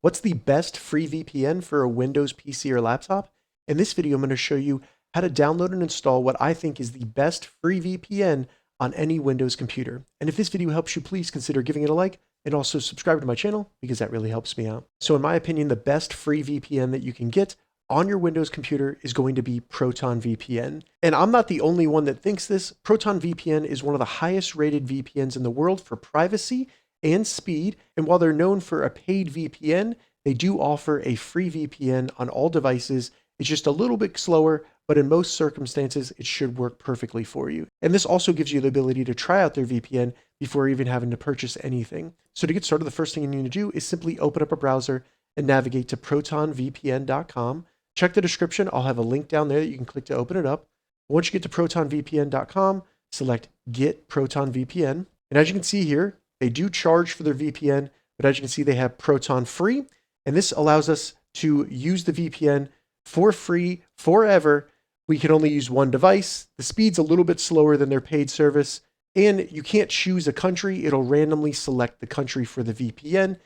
What's the best free VPN for a Windows PC or laptop? In this video, I'm going to show you how to download and install what I think is the best free VPN on any Windows computer. And if this video helps you, please consider giving it a like and also subscribe to my channel because that really helps me out. So in my opinion, the best free VPN that you can get on your Windows computer is going to be Proton VPN. And I'm not the only one that thinks this. Proton VPN is one of the highest rated VPNs in the world for privacy and speed. And while they're known for a paid VPN, they do offer a free VPN on all devices. It's just a little bit slower, but in most circumstances, it should work perfectly for you. And this also gives you the ability to try out their VPN before even having to purchase anything. So to get started, the first thing you need to do is simply open up a browser and navigate to protonvpn.com. Check the description. I'll have a link down there that you can click to open it up. Once you get to protonvpn.com, select Get Proton VPN. And as you can see here, they do charge for their VPN, but as you can see, they have Proton free. And this allows us to use the VPN for free forever. We can only use one device. The speed's a little bit slower than their paid service. And you can't choose a country. It'll randomly select the country for the VPN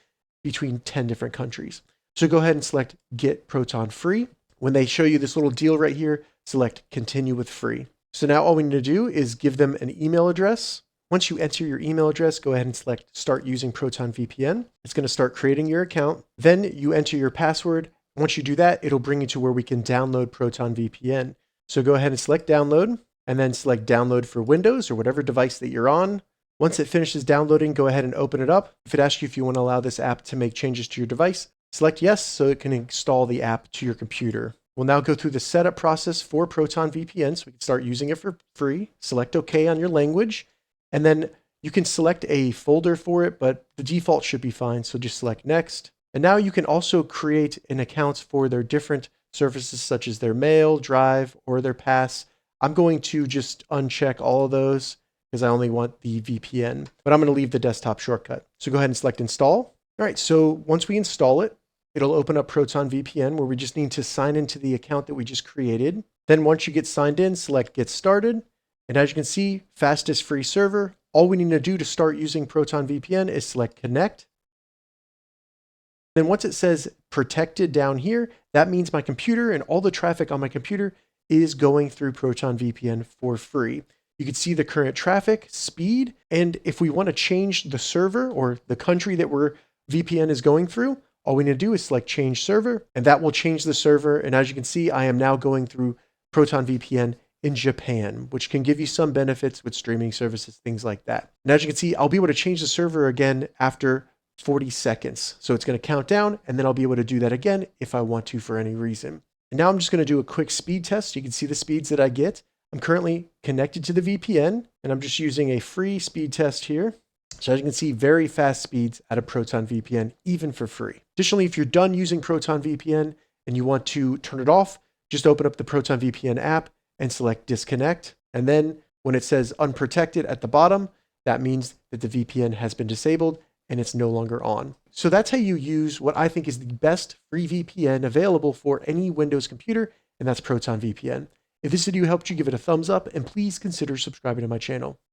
between 10 different countries. So go ahead and select Get Proton Free. When they show you this little deal right here, select Continue with Free. So now all we need to do is give them an email address. Once you enter your email address, go ahead and select Start Using Proton VPN. It's going to start creating your account. Then you enter your password. Once you do that, it'll bring you to where we can download Proton VPN. So go ahead and select Download, and then select Download for Windows or whatever device that you're on. Once it finishes downloading, go ahead and open it up. If it asks you if you want to allow this app to make changes to your device, select Yes so it can install the app to your computer. We'll now go through the setup process for Proton VPN so we can start using it for free. Select OK on your language, and then you can select a folder for it, but the default should be fine, so just select Next. And now you can also create an account for their different services such as their mail, drive, or their pass. I'm going to just uncheck all of those because I only want the VPN, but I'm going to leave the desktop shortcut. So go ahead and select Install. All right, so once we install it, it'll open up Proton VPN where we just need to sign into the account that we just created. Then once you get signed in, select Get Started. And as you can see, fastest free server. All we need to do to start using Proton VPN is select Connect. Then once it says protected down here, that means my computer and all the traffic on my computer is going through Proton VPN for free. You can see the current traffic, speed, and if we want to change the server or the country that VPN is going through, all we need to do is select Change Server, and that will change the server. And as you can see, I am now going through Proton VPN in Japan, which can give you some benefits with streaming services, things like that. And as you can see, I'll be able to change the server again after 40 seconds. So it's going to count down, and then I'll be able to do that again if I want to for any reason. And now I'm just going to do a quick speed test. You can see the speeds that I get. I'm currently connected to the VPN, and I'm just using a free speed test here. So as you can see, very fast speeds out of Proton VPN, even for free. Additionally, if you're done using Proton VPN and you want to turn it off, just open up the Proton VPN app and select Disconnect. And then when it says Unprotected at the bottom, that means that the VPN has been disabled and it's no longer on. So that's how you use what I think is the best free VPN available for any Windows computer, and that's Proton VPN. If this video helped you, give it a thumbs up and please consider subscribing to my channel.